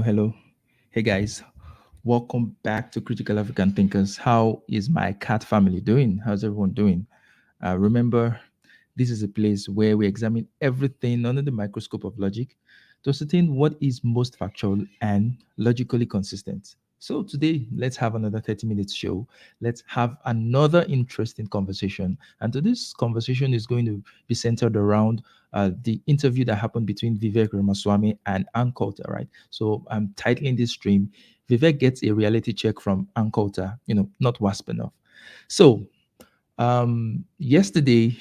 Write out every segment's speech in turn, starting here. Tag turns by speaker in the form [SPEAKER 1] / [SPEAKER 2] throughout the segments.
[SPEAKER 1] Hello. Hey guys, welcome back to Critical African Thinkers. How is my cat family doing? How's everyone doing? Remember, this is a place where we examine everything under the microscope of logic to ascertain what is most factual and logically consistent. So today, let's have another 30 minutes show. Let's have another interesting conversation. And today's conversation is going to be centered around the interview that happened between Vivek Ramaswamy and Ann Coulter, right? So I'm titling this stream, Vivek gets a reality check from Ann Coulter, not WASP enough. So yesterday,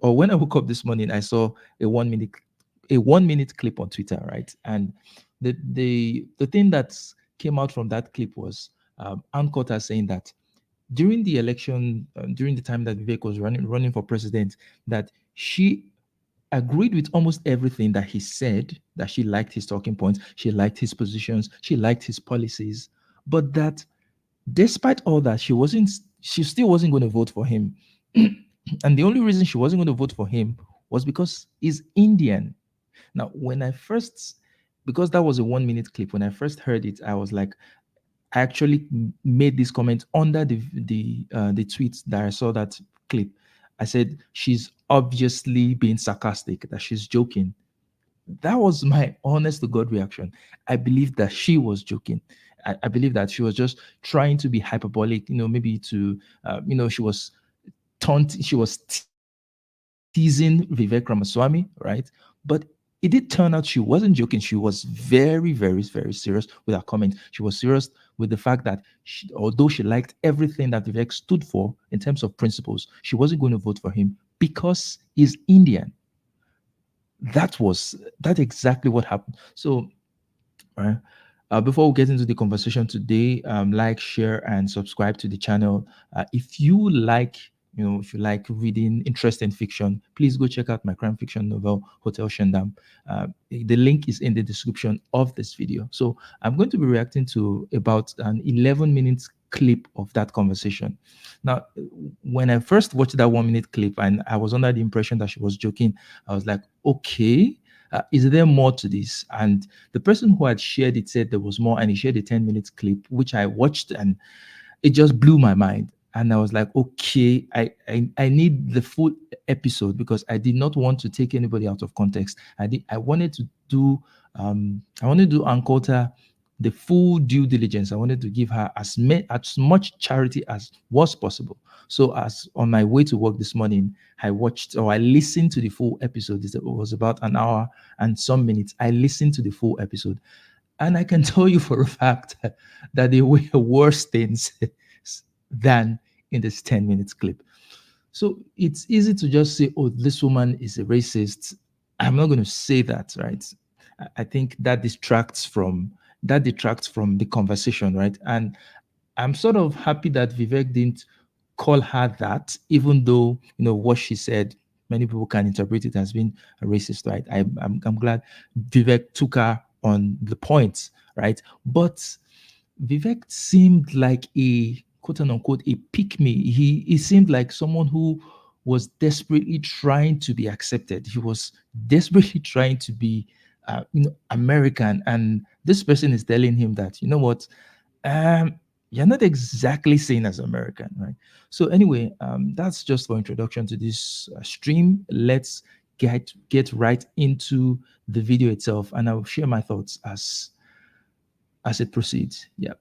[SPEAKER 1] or when I woke up this morning, I saw a 1 minute clip on Twitter, right? And the thing that came out from that clip was Ann Coulter saying that during the election, during the time that Vivek was running for president, that she agreed with almost everything that he said, that she liked his talking points, she liked his positions, she liked his policies, but that despite all that, she still wasn't going to vote for him. And the only reason she wasn't going to vote for him was because he's Indian. Now, because that was a 1 minute clip, when I first heard it, I was like, I actually made this comment under the tweets that I saw that clip. I said she's obviously being sarcastic, that she's joking. That was my honest to God reaction. I believe that she was joking. I believe that she was just trying to be hyperbolic, maybe to, she was teasing Vivek Ramaswamy, right? But it did turn out she wasn't joking. She was very, very, very serious with her comment. She was serious with the fact that although she liked everything that Vivek stood for in terms of principles, she wasn't going to vote for him because he's Indian. That's exactly what happened. So, right. Before we get into the conversation today, like, share, and subscribe to the channel. If you like, if you like reading interesting fiction, please go check out my crime fiction novel, Hotel Shendam. The link is in the description of this video. So I'm going to be reacting to about an 11-minute clip of that conversation. Now, when I first watched that 1 minute clip and I was under the impression that she was joking, I was like, okay, is there more to this? And the person who had shared it said there was more, and he shared a 10 minute clip, which I watched, and it just blew my mind. And I was like, okay, I need the full episode because I did not want to take anybody out of context. I wanted to do Ann Coulter the full due diligence. I wanted to give her as much charity as was possible. So as on my way to work this morning, I listened to the full episode. It was about an hour and some minutes. I listened to the full episode. And I can tell you for a fact that there were worse things than in this 10 minutes clip. So it's easy to just say, oh, this woman is a racist. I'm not going to say that, right? I think that detracts from the conversation, right? And I'm sort of happy that Vivek didn't call her that, even though what she said, many people can interpret it as being a racist, right? I'm glad Vivek took her on the point, right? But Vivek seemed like a quote unquote a pick me. He seemed like someone who was desperately trying to be accepted. He was desperately trying to be American, and this person is telling him that what, you're not exactly seen as American, right? So anyway, that's just for introduction to this stream. Let's get right into the video itself, and I'll share my thoughts as it proceeds. Yeah.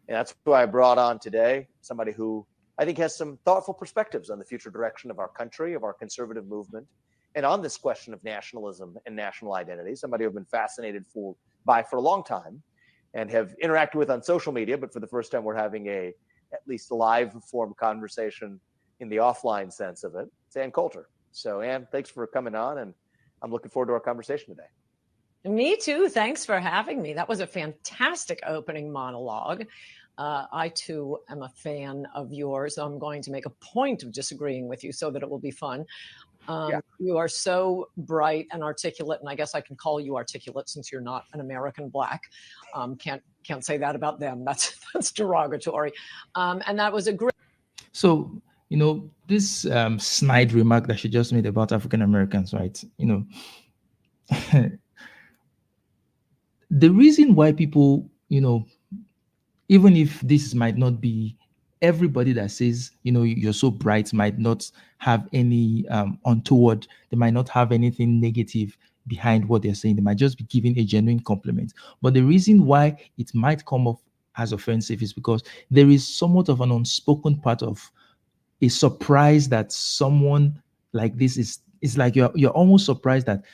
[SPEAKER 2] And that's who I brought on today, somebody who I think has some thoughtful perspectives on the future direction of our country, of our conservative movement, and on this question of nationalism and national identity, somebody I've been fascinated by for a long time and have interacted with on social media, but for the first time we're having at least live form conversation in the offline sense of it. It's Ann Coulter. So Ann, thanks for coming on, and I'm looking forward to our conversation today.
[SPEAKER 3] Me too. Thanks for having me. That was a fantastic opening monologue. I too am a fan of yours. I'm going to make a point of disagreeing with you so that it will be fun.
[SPEAKER 2] Yeah.
[SPEAKER 3] You are so bright and articulate, and I guess I can call you articulate since you're not an American black. Can't say that about them. That's derogatory. And that was a great.
[SPEAKER 1] So, this snide remark that she just made about African Americans, right? The reason why people, even if this might not be everybody that says, you're so bright might not have any untoward, they might not have anything negative behind what they're saying. They might just be giving a genuine compliment. But the reason why it might come off as offensive is because there is somewhat of an unspoken part of a surprise that someone like this is. It's like you're almost surprised that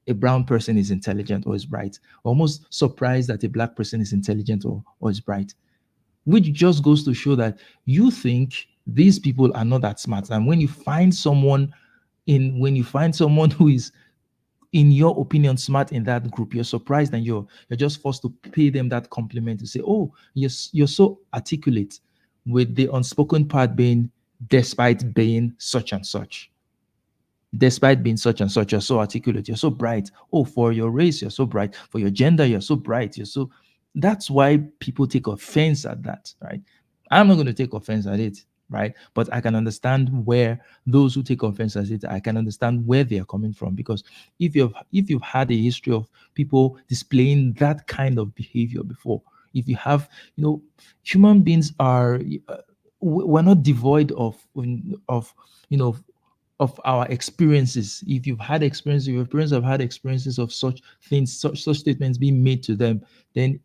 [SPEAKER 1] a brown person is intelligent or is bright, almost surprised that a black person is intelligent or is bright, which just goes to show that you think these people are not that smart. And when you find someone who is, in your opinion, smart in that group, you're surprised and you're just forced to pay them that compliment to say, oh, you're so articulate, with the unspoken part being despite being such and such. Despite being such and such, you're so articulate, you're so bright. Oh, for your race, you're so bright. For your gender, you're so bright. That's why people take offense at that, right? I'm not going to take offense at it, right? But I can understand where those who take offense at it, I can understand where they are coming from. Because if you've had a history of people displaying that kind of behavior before, if you have, human beings are, we're not devoid of you know of our experiences. If you've had experiences, if your parents have had experiences of such things, such statements being made to them, then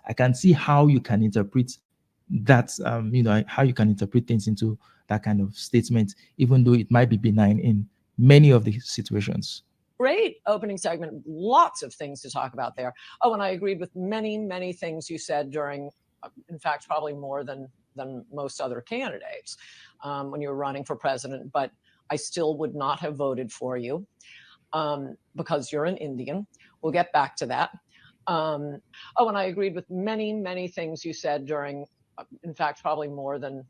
[SPEAKER 1] I can see how you can interpret that, how you can interpret things into that kind of statement, even though it might be benign in many of the situations.
[SPEAKER 3] Great opening segment. Lots of things to talk about there. Oh, and I agreed with many, many things you said during, in fact, probably more than most other candidates when you were running for president. But I still would not have voted for you because you're an Indian. We'll get back to that. Oh, and I agreed with many, many things you said during, in fact, probably more than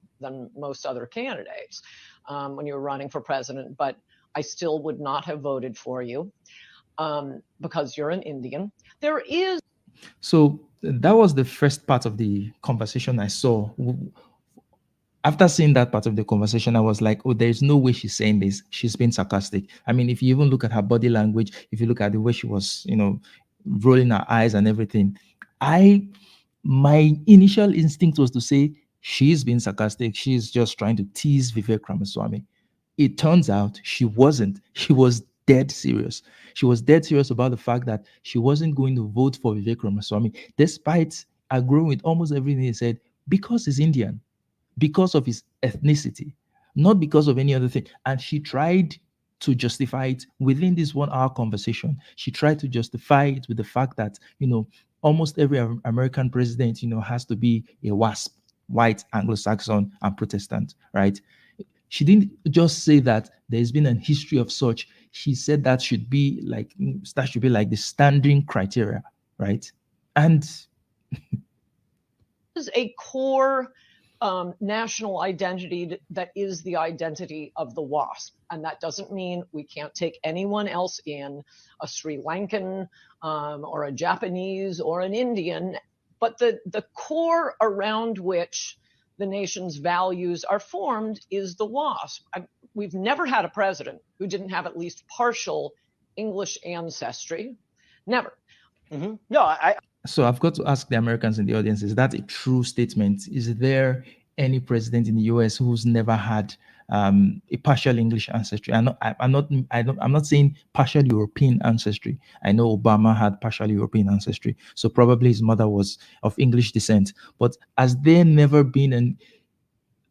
[SPEAKER 3] most other candidates when you were running for president. But I still would not have voted for you because you're an Indian. There is.
[SPEAKER 1] So that was the first part of the conversation I saw. After seeing that part of the conversation, I was like, oh, there's no way she's saying this. She's being sarcastic. I mean, if you even look at her body language, if you look at the way she was, rolling her eyes and everything, my initial instinct was to say she's being sarcastic. She's just trying to tease Vivek Ramaswamy. It turns out she wasn't. She was dead serious. She was dead serious about the fact that she wasn't going to vote for Vivek Ramaswamy, despite agreeing with almost everything he said, because he's Indian, because of his ethnicity, not because of any other thing. And she tried to justify it within this 1 hour conversation. She tried to justify it with the fact that, almost every American president, has to be a WASP, white, Anglo-Saxon, and Protestant, right? She didn't just say that there's been a history of such. She said that should be like the standing criteria, right? And
[SPEAKER 3] is a core national identity that is the identity of the WASP. And that doesn't mean we can't take anyone else in, a Sri Lankan or a Japanese or an Indian. But the core around which the nation's values are formed is the WASP. We've never had a president who didn't have at least partial English ancestry. Never.
[SPEAKER 2] Mm-hmm. No,
[SPEAKER 1] so I've got to ask the Americans in the audience, is that a true statement? Is there any president in the US who's never had a partial English ancestry? I'm not saying partial European ancestry. I know Obama had partial European ancestry, so probably his mother was of English descent. But has there never been an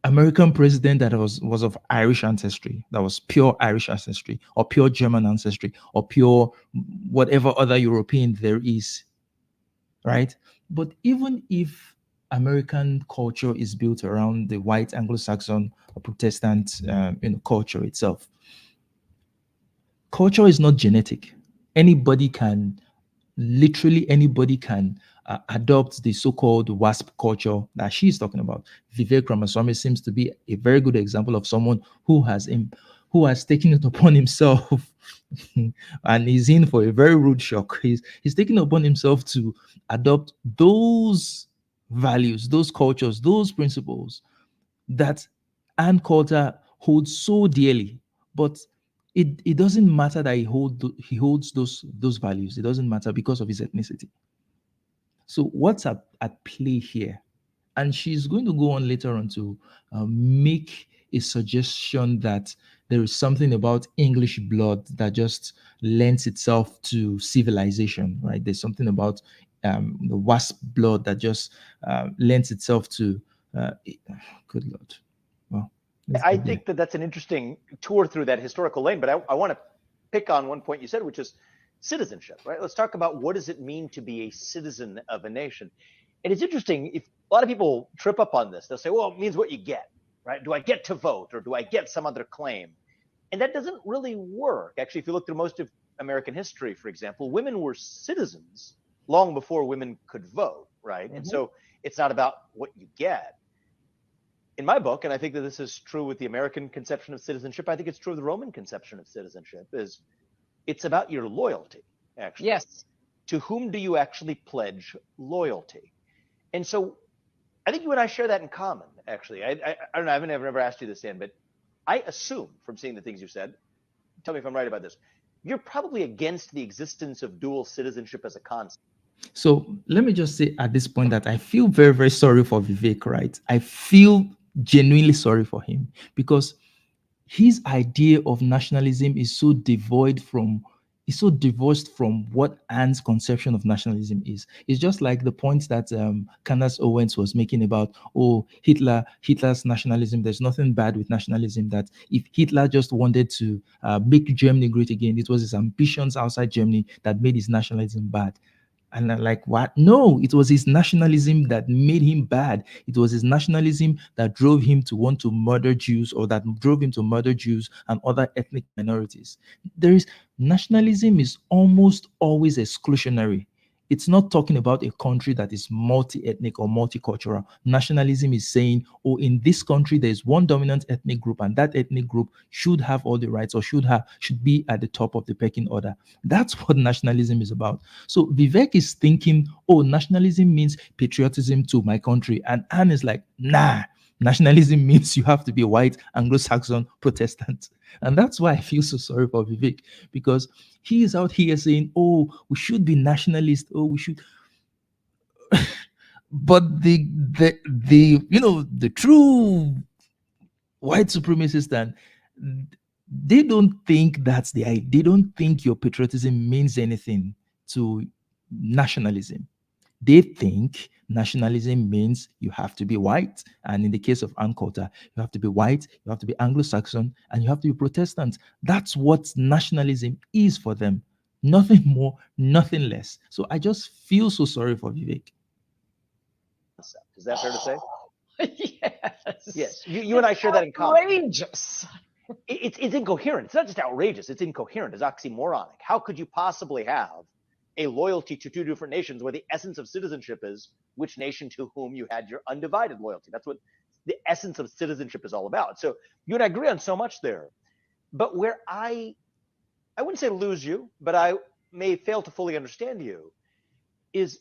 [SPEAKER 1] American president that was of Irish ancestry, that was pure Irish ancestry, or pure German ancestry, or pure whatever other European there is, right? But even if American culture is built around the white Anglo-Saxon or Protestant culture itself, culture is not genetic. Literally anybody can adopt the so-called WASP culture that she's talking about. Vivek Ramaswamy seems to be a very good example of someone who has taken it upon himself and is in for a very rude shock. He's taken upon himself to adopt those values, those cultures, those principles that Ann Coulter holds so dearly. But it doesn't matter that he holds those values. It doesn't matter because of his ethnicity. So what's at play here? And she's going to go on later on to make a suggestion that there is something about English blood that just lends itself to civilization, right? There's something about the WASP blood that just lends itself to, good Lord. Well,
[SPEAKER 2] I think that that's an interesting tour through that historical lane, but I want to pick on one point you said, which is citizenship, right? Let's talk about what does it mean to be a citizen of a nation. And it's interesting, if a lot of people trip up on this, they'll say, well, it means what you get, right? Do I get to vote or do I get some other claim? And that doesn't really work. Actually, if you look through most of American history, for example, women were citizens long before women could vote, right? And so it's not about what you get. In my book, and I think that this is true with the American conception of citizenship, I think it's true of the Roman conception of citizenship, is it's about your loyalty, actually.
[SPEAKER 3] Yes.
[SPEAKER 2] To whom do you actually pledge loyalty? And so I think you and I share that in common, actually. I don't know, I've never asked you this, Ann, but I assume from seeing the things you said, tell me if I'm right about this, you're probably against the existence of dual citizenship as a concept.
[SPEAKER 1] So let me just say at this point that I feel very, very sorry for Vivek, right? I feel genuinely sorry for him because his idea of nationalism is so divorced from what Ann's conception of nationalism is. It's just like the point that Candace Owens was making about, Hitler's nationalism. There's nothing bad with nationalism. That if Hitler just wanted to make Germany great again, it was his ambitions outside Germany that made his nationalism bad. And I'm like, what? No, it was his nationalism that made him bad. It was his nationalism that drove him to want to murder Jews, or that drove him to murder Jews and other ethnic minorities. Nationalism is almost always exclusionary. It's not talking about a country that is multi-ethnic or multicultural. Nationalism is saying, oh, in this country, there's one dominant ethnic group, and that ethnic group should have all the rights, or should be at the top of the pecking order. That's what nationalism is about. So Vivek is thinking, oh, nationalism means patriotism to my country. And Anne is like, nah, nationalism means you have to be white, Anglo-Saxon, Protestant. And that's why I feel so sorry for Vivek, because he is out here saying, oh, we should be nationalist. Oh, we should. But the true white supremacists, and they don't think they don't think your patriotism means anything to nationalism. They think nationalism means you have to be white. And in the case of Ann Coulter, you have to be white, you have to be Anglo-Saxon, and you have to be Protestant. That's what nationalism is for them. Nothing more, nothing less. So I just feel so sorry for Vivek.
[SPEAKER 2] Is that fair to say?
[SPEAKER 3] Yes.
[SPEAKER 2] Yes. You and I share that in common.
[SPEAKER 3] Outrageous.
[SPEAKER 2] It's incoherent. It's not just outrageous. It's incoherent. It's oxymoronic. How could you possibly have a loyalty to two different nations where the essence of citizenship is which nation to whom you had your undivided loyalty? That's what the essence of citizenship is all about. So you and I agree on so much there. But where I wouldn't say lose you, but I may fail to fully understand you, is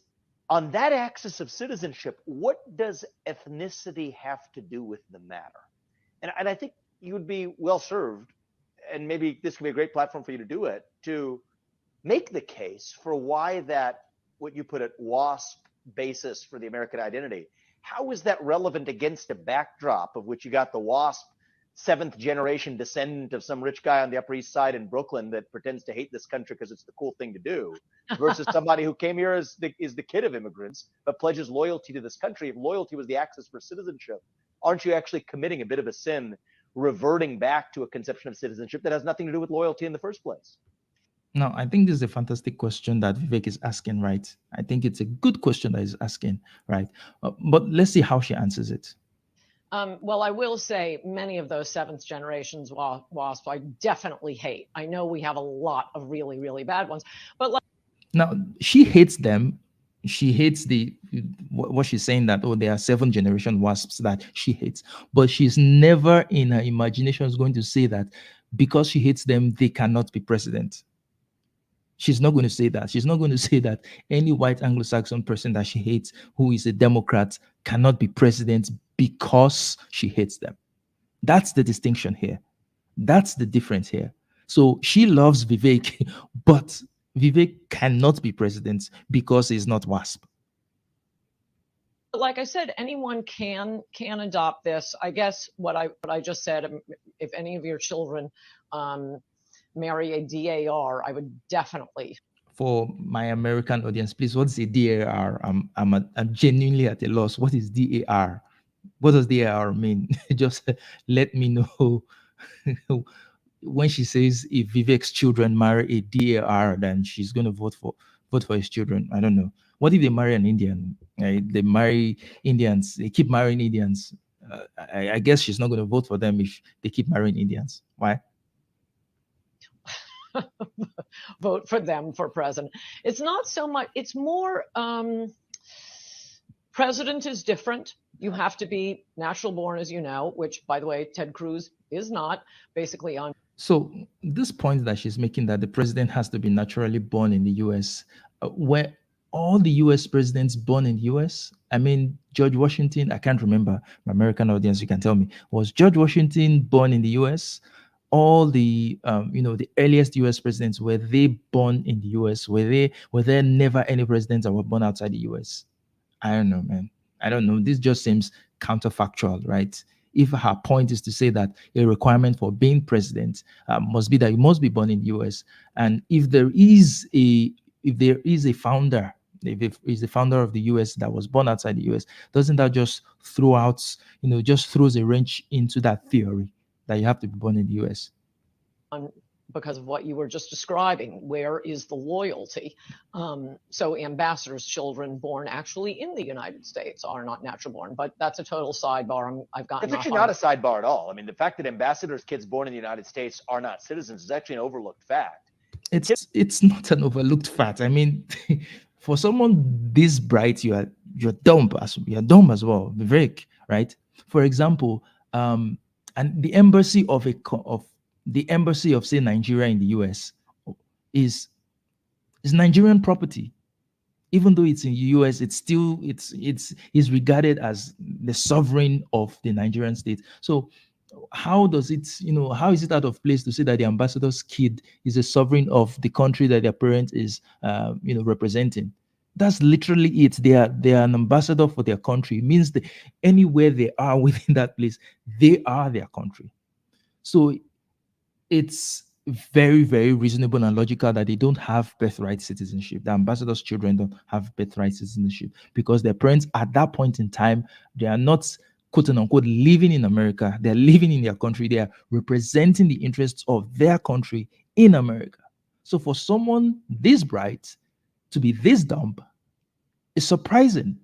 [SPEAKER 2] on that axis of citizenship, what does ethnicity have to do with the matter? And I think you would be well served, and maybe this could be a great platform for you to do it, to make the case for why that, what you put at WASP basis for the American identity, how is that relevant against a backdrop of which you got the WASP seventh generation descendant of some rich guy on the Upper East Side in Brooklyn that pretends to hate this country because it's the cool thing to do, versus somebody who came here as the kid of immigrants, but pledges loyalty to this country? If loyalty was the axis for citizenship, aren't you actually committing a bit of a sin, reverting back to a conception of citizenship that has nothing to do with loyalty in the first place?
[SPEAKER 1] Now, I think this is a fantastic question that Vivek is asking, right? I think it's a good question that he's asking, right? But let's see how she answers it.
[SPEAKER 3] Well, I will say many of those seventh generations WASP I definitely hate. I know we have a lot of really, really bad ones, but
[SPEAKER 1] now she hates them She hates what she's saying, that oh, there are 7th generation wasps that she hates, but she's never in her imagination is going to say that because she hates them they cannot be president. She's not going to say that. She's not going to say that any white Anglo-Saxon person that she hates who is a Democrat cannot be president because she hates them. That's the distinction here. That's the difference here. So she loves Vivek, but Vivek cannot be president because he's not WASP.
[SPEAKER 3] Like I said, anyone can adopt this. I guess what I just said. If any of your children marry a DAR, I would definitely.
[SPEAKER 1] For my American audience, please, what's a DAR? I'm genuinely at a loss. What is DAR? What does DAR mean? Just let me know. When she says if Vivek's children marry a DAR, then she's going to vote for his children. I don't know. What if they marry an Indian? They marry Indians. They keep marrying Indians. I guess she's not going to vote for them if they keep marrying Indians. Why?
[SPEAKER 3] Vote for them for president. It's not so much. It's more. President is different. You have to be natural born, as you know, which, by the way, Ted Cruz is not. Basically, on.
[SPEAKER 1] So this point that she's making, that the president has to be naturally born in the U.S., where all the U.S. presidents born in the U.S. I mean, George Washington. I can't remember. My American audience, you can tell me. Was George Washington born in the U.S.? All the the earliest U.S. presidents, were they born in the U.S.? Were there never any presidents that were born outside the U.S.? I don't know, man. I don't know. This just seems counterfactual, right? If her point is to say that a requirement for being president must be that you must be born in the U.S., and if there is a founder, if it is the founder of the U.S. that was born outside the U.S., doesn't that just just throws a wrench into that theory that you have to be born in the U.S.?
[SPEAKER 3] Because of what you were just describing, where is the loyalty? So ambassadors' children born actually in the United States are not natural born, but that's a total sidebar. I've gotten.
[SPEAKER 2] It's actually not a sidebar at all. I mean, the fact that ambassadors' kids born in the United States are not citizens is actually an overlooked fact.
[SPEAKER 1] It's not an overlooked fact. I mean, for someone this bright, you're dumb as well, Vivek, right? For example, and the embassy of say Nigeria in the US is Nigerian property. Even though it's in the US, it's still is regarded as the sovereign of the Nigerian state. So how is it out of place to say that the ambassador's kid is a sovereign of the country that their parent is representing? That's literally it. They are an ambassador for their country. It means that anywhere they are within that place, they are their country. So it's very, very reasonable and logical that they don't have birthright citizenship. The ambassadors' children don't have birthright citizenship because their parents at that point in time, they are not quote unquote living in America. They're living in their country. They are representing the interests of their country in America. So for someone this bright to be this dumb is surprising.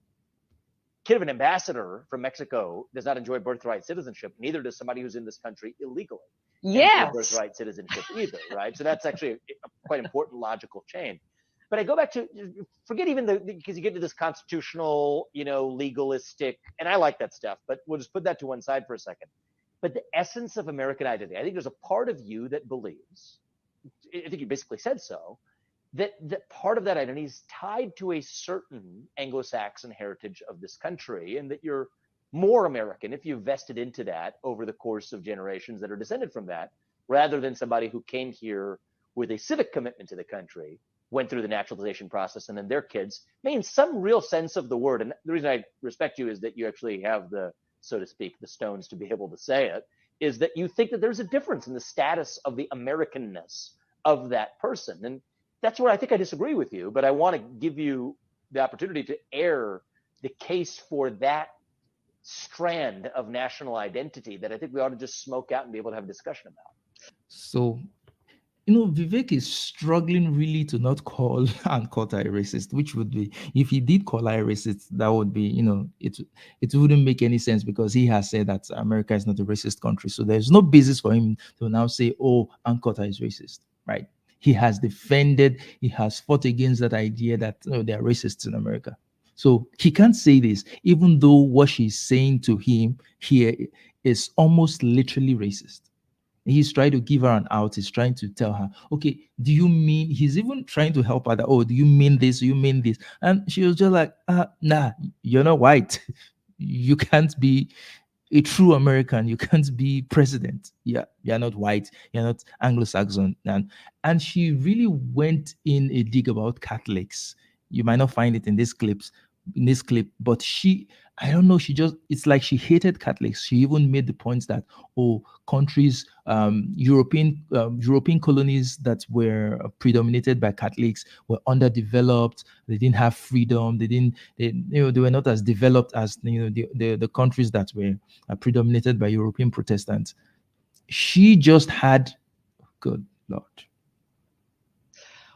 [SPEAKER 2] Kid of an ambassador from Mexico does not enjoy birthright citizenship. Neither does somebody who's in this country illegally.
[SPEAKER 3] Yes.
[SPEAKER 2] Birthright citizenship either, right? So that's actually a quite important logical chain. But I go back to, forget even because you get into this constitutional, legalistic, and I like that stuff, but we'll just put that to one side for a second. But the essence of American identity, I think there's a part of you that believes, I think you basically said so, that part of that identity is tied to a certain Anglo-Saxon heritage of this country, and that you're more American if you've vested into that over the course of generations that are descended from that, rather than somebody who came here with a civic commitment to the country, went through the naturalization process, and then their kids may in some real sense of the word. And the reason I respect you is that you actually have the, so to speak, the stones to be able to say it, is that you think that there's a difference in the status of the Americanness of that person. And that's where I think I disagree with you, but I want to give you the opportunity to air the case for that strand of national identity that I think we ought to just smoke out and be able to have a discussion about.
[SPEAKER 1] So, Vivek is struggling really to not call Ann Coulter a racist, which would be, if he did call her a racist, that would be, it wouldn't make any sense because he has said that America is not a racist country. So there's no basis for him to now say, oh, Ann Coulter is racist, right? He has defended, he has fought against that idea that they are racists in America. So he can't say this, even though what she's saying to him here is almost literally racist. He's trying to give her an out. He's trying to tell her, okay, do you mean, he's even trying to help her that, oh, do you mean this? Do you mean this? And she was just like, nah, you're not white. You can't be a true American. You can't be president. Yeah, you're not white. You're not Anglo-Saxon. And she really went in a dig about Catholics. You might not find it in this clip, but I don't know, she just, it's like she hated Catholics. She even made the point that, oh, countries, European colonies that were predominated by Catholics were underdeveloped. They didn't have freedom. They were not as developed as the countries that were predominated by European Protestants. She just had, good Lord.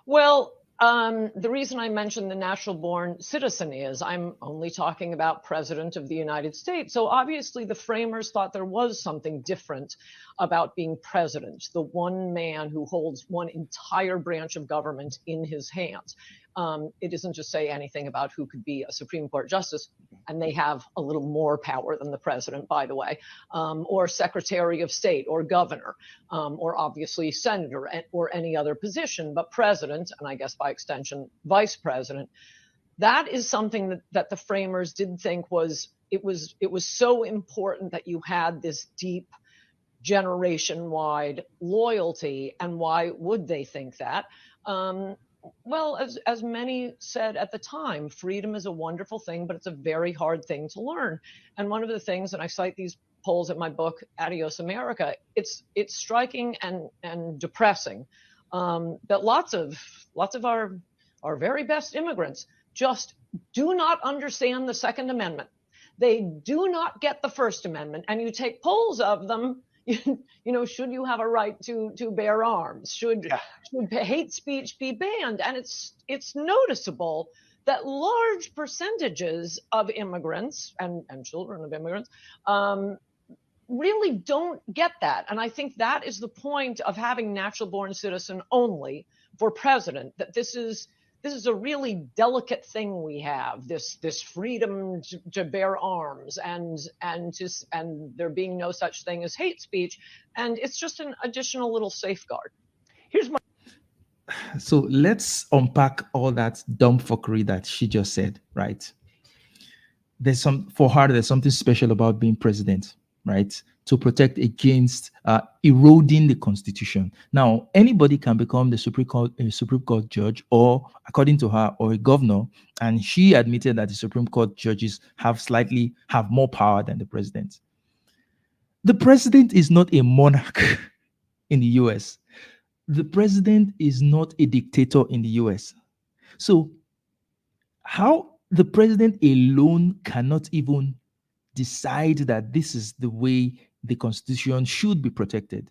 [SPEAKER 3] Well, the reason I mentioned the natural born citizen is I'm only talking about President of the United States. So obviously the framers thought there was something different about being president, the one man who holds one entire branch of government in his hands. It doesn't just say anything about who could be a Supreme Court justice, and they have a little more power than the president, by the way, or Secretary of State, or governor, or obviously senator, or any other position, but president, and I guess by extension, vice president. That is something that the framers did think was so important that you had this deep generation-wide loyalty. And why would they think that? Well, as many said at the time, freedom is a wonderful thing, but it's a very hard thing to learn. And one of the things, and I cite these polls in my book, Adios America, it's striking and depressing that lots of our very best immigrants just do not understand the Second Amendment. They do not get the First Amendment. And you take polls of them, should you have a right to bear arms? Should hate speech be banned? And it's noticeable that large percentages of immigrants and children of immigrants really don't get that. And I think that is the point of having natural born citizen only for president, that this is a really delicate thing we have, this freedom to bear arms and there being no such thing as hate speech. And it's just an additional little safeguard.
[SPEAKER 1] So let's unpack all that dumb fuckery that she just said, right? There's something special about being president, right? To protect against eroding the Constitution. Now, anybody can become the Supreme Court judge, or according to her, or a governor. And she admitted that the Supreme Court judges have more power than the president. The president is not a monarch in the US. The president is not a dictator in the US. So how the president alone cannot even decide that this is the way the Constitution should be protected.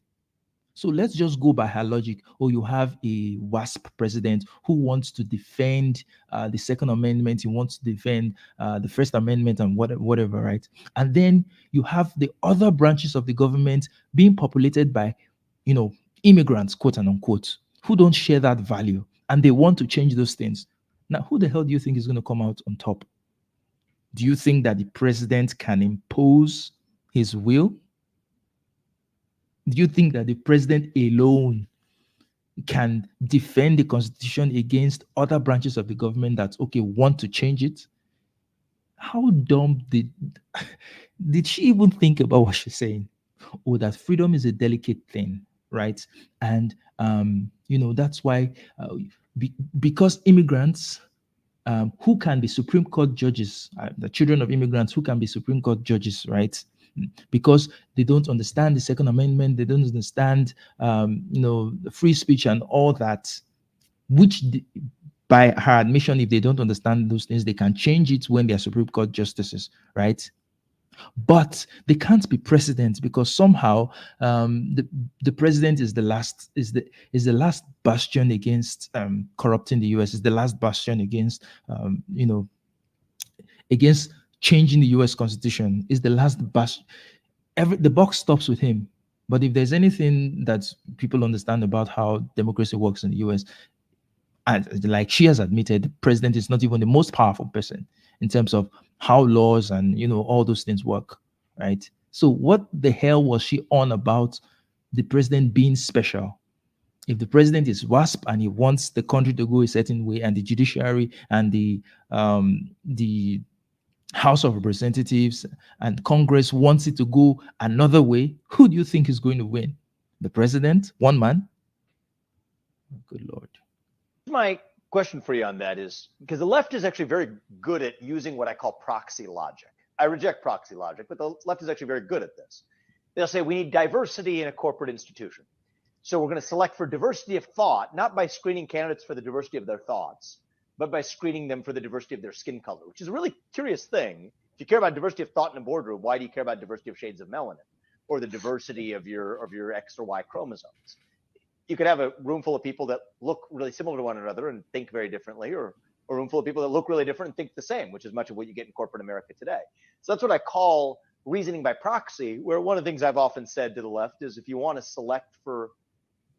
[SPEAKER 1] So let's just go by her logic. Oh, you have a WASP president who wants to defend the Second Amendment. He wants to defend the First Amendment and whatever, right? And then you have the other branches of the government being populated by, immigrants, quote and unquote, who don't share that value, and they want to change those things. Now, who the hell do you think is going to come out on top? Do you think that the president can impose his will? Do you think that the president alone can defend the Constitution against other branches of the government that, want to change it? How dumb did she even think about what she's saying? Oh, that freedom is a delicate thing, right? And, that's why, because immigrants who can be Supreme Court judges, the children of immigrants who can be Supreme Court judges, right? Because they don't understand the Second Amendment, they don't understand, the free speech and all that, which by her admission, if they don't understand those things, they can change it when they're Supreme Court justices, right? But they can't be president because somehow the president is the last bastion against corrupting the US. Is the last bastion against changing the US Constitution. Is the last bastion. The buck stops with him. But if there's anything that people understand about how democracy works in the US, and like she has admitted, the president is not even the most powerful person in terms of how laws and all those things work, right? So what the hell was she on about the president being special? If the president is WASP and he wants the country to go a certain way, and the judiciary and the House of Representatives and Congress wants it to go another way, who do you think is going to win? The president, one man? Good Lord.
[SPEAKER 2] My question for you on that is, because the left is actually very good at using what I call proxy logic. I reject proxy logic, but the left is actually very good at this. They'll say we need diversity in a corporate institution. So we're going to select for diversity of thought, not by screening candidates for the diversity of their thoughts, but by screening them for the diversity of their skin color, which is a really curious thing. If you care about diversity of thought in a boardroom, why do you care about diversity of shades of melanin or the diversity of your X or Y chromosomes? You could have a room full of people that look really similar to one another and think very differently, or a room full of people that look really different and think the same, which is much of what you get in corporate America today. So that's what I call reasoning by proxy, where one of the things I've often said to the left is, if you want to select for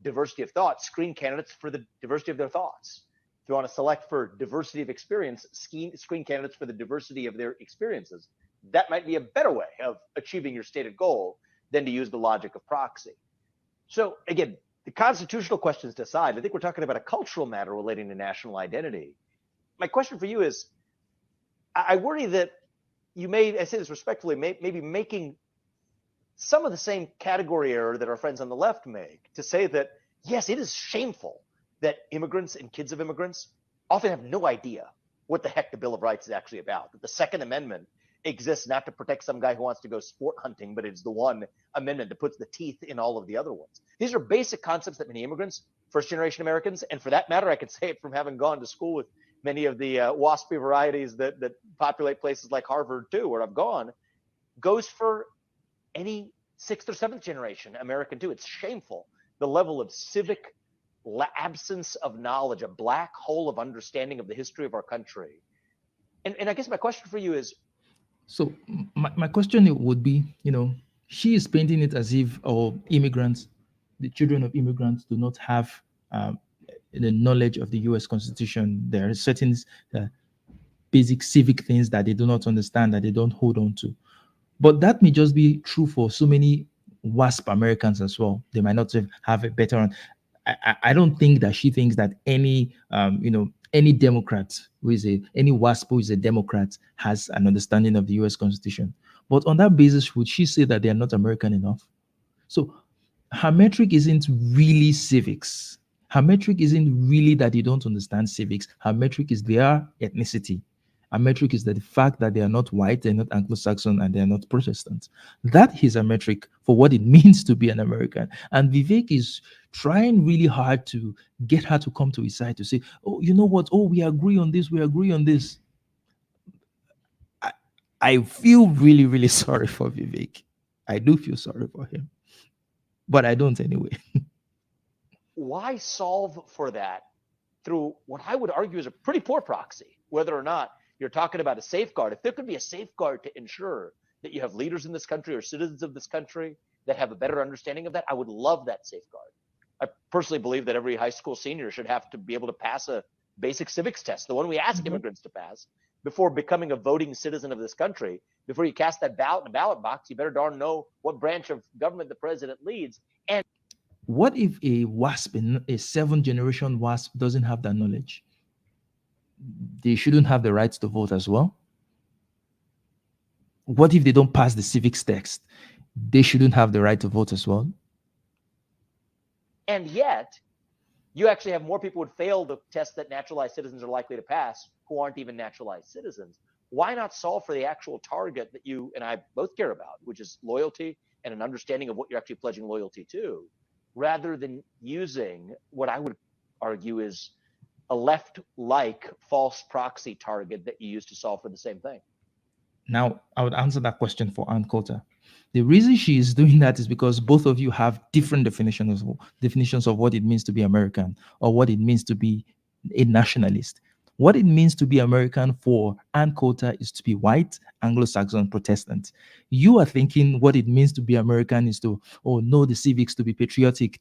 [SPEAKER 2] diversity of thought, screen candidates for the diversity of their thoughts. If you want to select for diversity of experience, screen candidates for the diversity of their experiences. That might be a better way of achieving your stated goal than to use the logic of proxy. So again, the constitutional questions to aside, I think we're talking about a cultural matter relating to national identity. My question for you is, I worry that you may, I say this respectfully, maybe making some of the same category error that our friends on the left make, to say that, yes, it is shameful that immigrants and kids of immigrants often have no idea what the heck the Bill of Rights is actually about, that the Second Amendment exists not to protect some guy who wants to go sport hunting, but it's the one amendment that puts the teeth in all of the other ones. These are basic concepts that many immigrants, first-generation Americans, and for that matter, I can say it from having gone to school with many of the WASP varieties that populate places like Harvard too, where I've gone, goes for any sixth or seventh generation American too. It's shameful, the level of civic absence of knowledge, a black hole of understanding of the history of our country. And I guess my question for you is,
[SPEAKER 1] so my question would be, she is painting it as if immigrants, the children of immigrants, do not have the knowledge of the US Constitution. There are certain basic civic things that they do not understand, that they don't hold on to. But that may just be true for so many WASP Americans as well. They might not have a better. I don't think that she thinks that any any Democrat any WASP who is a Democrat has an understanding of the US Constitution. But on that basis, would she say that they are not American enough? So her metric isn't really civics. Her metric isn't really that they don't understand civics. Her metric is their ethnicity. Her metric is that the fact that they are not white, they're not Anglo-Saxon, and they're not Protestant. That is a metric for what it means to be an American. And Vivek is trying really hard to get her to come to his side to say, oh, you know what? Oh, we agree on this. We agree on this. I feel really, really sorry for Vivek. I do feel sorry for him. But I don't anyway.
[SPEAKER 2] Why solve for that through what I would argue is a pretty poor proxy, whether or not you're talking about a safeguard? If there could be a safeguard to ensure that you have leaders in this country or citizens of this country that have a better understanding of that, I would love that safeguard. I personally believe that every high school senior should have to be able to pass a basic civics test, the one we ask immigrants to pass, before becoming a voting citizen of this country. Before you cast that ballot in a ballot box, you better darn know what branch of government the president leads. And
[SPEAKER 1] what if a WASP, a seventh generation WASP, doesn't have that knowledge? They shouldn't have the rights to vote as well? What if they don't pass the civics text? They shouldn't have the right to vote as well?
[SPEAKER 2] And yet, you actually have more people who would fail the test that naturalized citizens are likely to pass who aren't even naturalized citizens. Why not solve for the actual target that you and I both care about, which is loyalty and an understanding of what you're actually pledging loyalty to, rather than using what I would argue is a left-like false proxy target that you use to solve for the same thing?
[SPEAKER 1] Now, I would answer that question for Ann Coulter. The reason she is doing that is because both of you have different definitions of what it means to be American or what it means to be a nationalist. What it means to be American for Ann Coulter is to be white, Anglo-Saxon, Protestant. You are thinking what it means to be American is to, oh, know the civics, to be patriotic,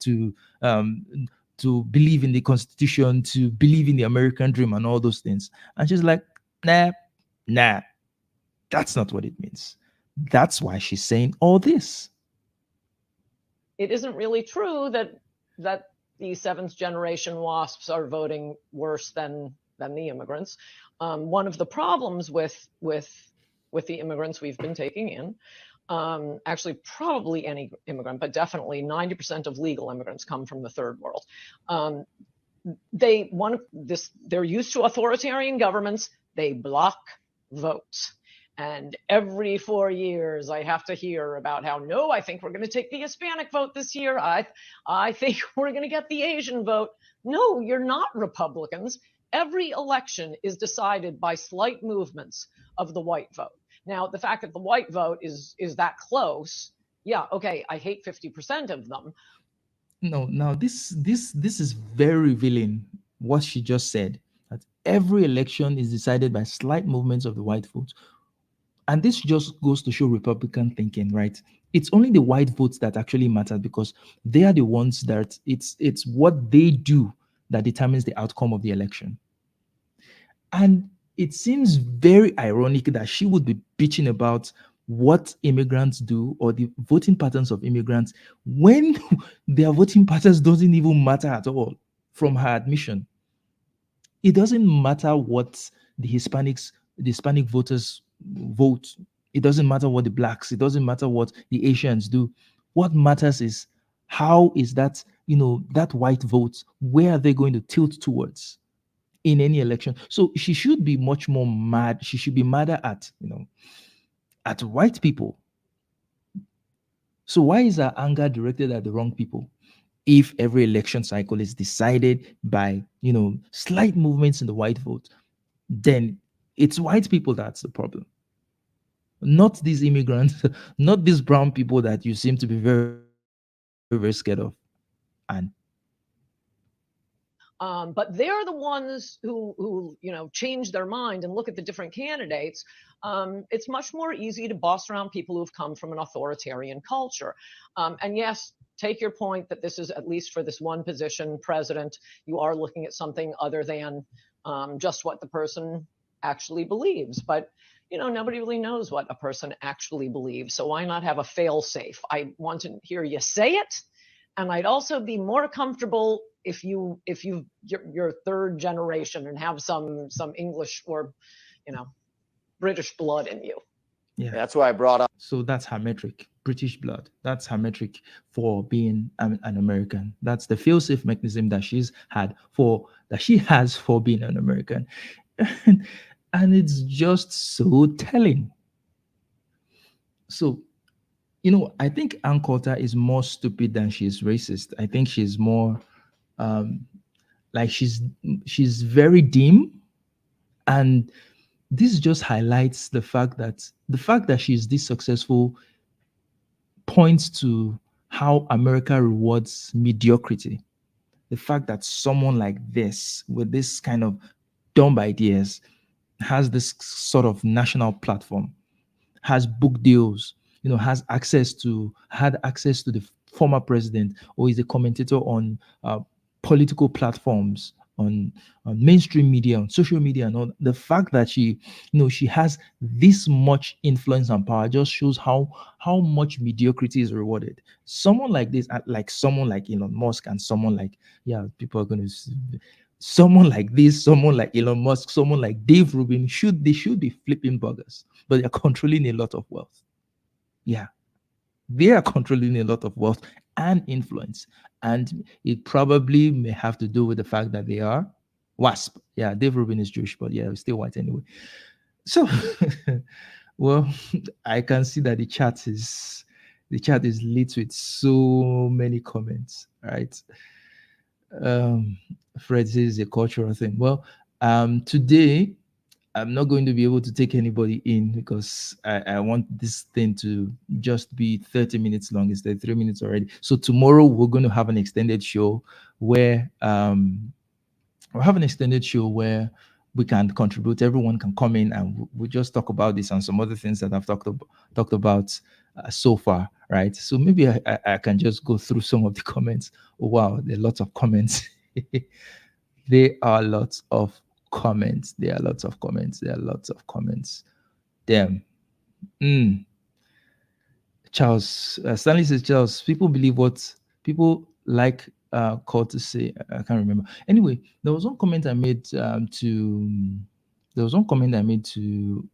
[SPEAKER 1] um, to believe in the Constitution, to believe in the American dream, and all those things. And she's like, nah, nah, that's not what it means. That's why she's saying all this.
[SPEAKER 3] It isn't really true that the seventh generation WASPs are voting worse than the immigrants. One of the problems with the immigrants we've been taking in, actually probably any immigrant, but definitely 90% of legal immigrants come from the third world. They're used to authoritarian governments. They block votes. And every 4 years, I have to hear about how, no, I think we're going to take the Hispanic vote this year. I think we're going to get the Asian vote. No, you're not Republicans. Every election is decided by slight movements of the white vote. Now, the fact that the white vote is that close, yeah, okay, I hate 50% of them.
[SPEAKER 1] No, now this is very revealing what she just said. That every election is decided by slight movements of the white vote. And this just goes to show Republican thinking, right? It's only the white votes that actually matter because they are the ones that it's what they do that determines the outcome of the election. And it seems very ironic that she would be bitching about what immigrants do or the voting patterns of immigrants when their voting patterns doesn't even matter at all from her admission. It doesn't matter what the Hispanic voters vote. It doesn't matter what the blacks, it doesn't matter what the Asians do. What matters is how is that, that white vote, where are they going to tilt towards in any election? So she should be much more mad. She should be madder at, at white people. So why is her anger directed at the wrong people? If every election cycle is decided by, slight movements in the white vote, then it's white people that's the problem. Not these immigrants, not these brown people that you seem to be very, very scared of. And
[SPEAKER 3] but they're the ones who change their mind and look at the different candidates. It's much more easy to boss around people who've come from an authoritarian culture. And yes, take your point that this is, at least for this one position, president, you are looking at something other than just what the person actually believes. But nobody really knows what a person actually believes. So why not have a fail safe? I want to hear you say it. And I'd also be more comfortable if you're third generation and have some English or British blood in you.
[SPEAKER 1] yeah,
[SPEAKER 2] That's why I brought up.
[SPEAKER 1] so that's her metric, British blood. That's her metric for being an American. That's the fail-safe mechanism that she has for being an American. And it's just so telling. So, I think Ann Coulter is more stupid than she is racist. I think she's more like she's very dim, and this just highlights the fact that she's this successful points to how America rewards mediocrity. The fact that someone like this with this kind of dumb ideas has this sort of national platform, has book deals, had access to the former president, or is a commentator on political platforms, on mainstream media, on social media, and all. The fact that she has this much influence and power just shows how much mediocrity is rewarded. Someone like this, like someone like Elon Musk, and someone like, yeah, people are going to. Someone like this, someone like Elon Musk, someone like Dave Rubin should be flipping burgers, but they're controlling a lot of wealth. Yeah, they are controlling a lot of wealth and influence. And it probably may have to do with the fact that they are WASP. Yeah, Dave Rubin is Jewish, but yeah, he's still white anyway. So, well, I can see that the chat is lit with so many comments, right? Fred says a cultural thing. Well, today I'm not going to be able to take anybody in because I want this thing to just be 30 minutes long. It's 33 minutes already. So tomorrow we're going to have an extended show where we can contribute. Everyone can come in, and we just talk about this and some other things that I've talked about so far, right? So maybe I can just go through some of the comments. Oh, wow, there are lots of comments. There are lots of comments. There are lots of comments. There are lots of comments. Damn. Mm. Charles Stanley says, Charles, people believe what people like called to say. I can't remember. Anyway, there was one comment I made to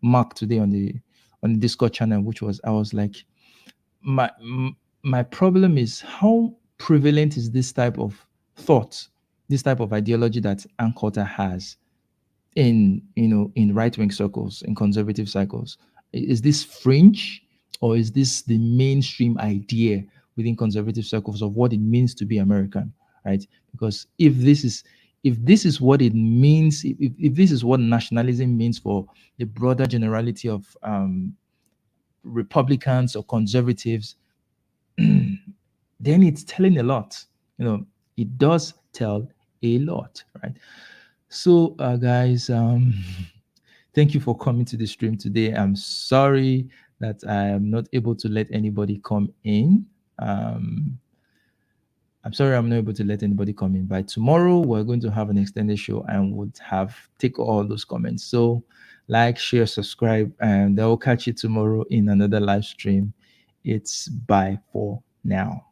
[SPEAKER 1] Mark today on the Discord channel, which was, I was like, my problem is how prevalent is this type of thought, this type of ideology that Ann Coulter has in right-wing circles, in conservative cycles. Is this fringe, or is this the mainstream idea within conservative circles of what it means to be American, right? Because if this is what it means, if this is what nationalism means for the broader generality of Republicans or conservatives, then it's telling a lot. It does tell a lot, right? So, guys, thank you for coming to the stream today. I'm sorry that I am not able to let anybody come in. I'm sorry I'm not able to let anybody come in. By tomorrow, we're going to have an extended show and would take all those comments. So, like, share, subscribe, and I will catch you tomorrow in another live stream. It's bye for now.